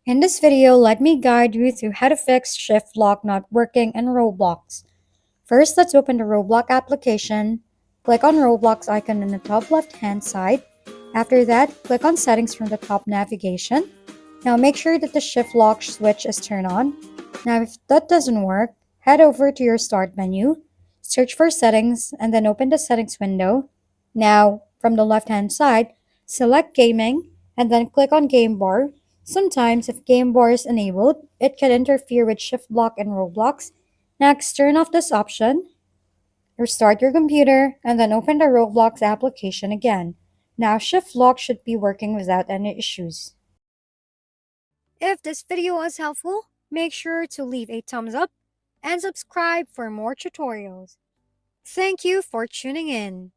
In this video, let me guide you through how to fix shift lock not working in Roblox. First, let's open the Roblox application. Click on Roblox icon in the top left hand side. After that, click on settings from the top navigation. Now make sure that the shift lock switch is turned on. Now if that doesn't work, head over to your start menu, search for settings, and then open the settings window. Now, from the left hand side, select gaming and then click on game bar. Sometimes if game bar is enabled, it can interfere with shift lock in Roblox. Next, turn off this option, restart your computer, and then open the Roblox application again. Now shift lock should be working without any issues. If this video was helpful, make sure to leave a thumbs up and subscribe for more tutorials. Thank you for tuning in.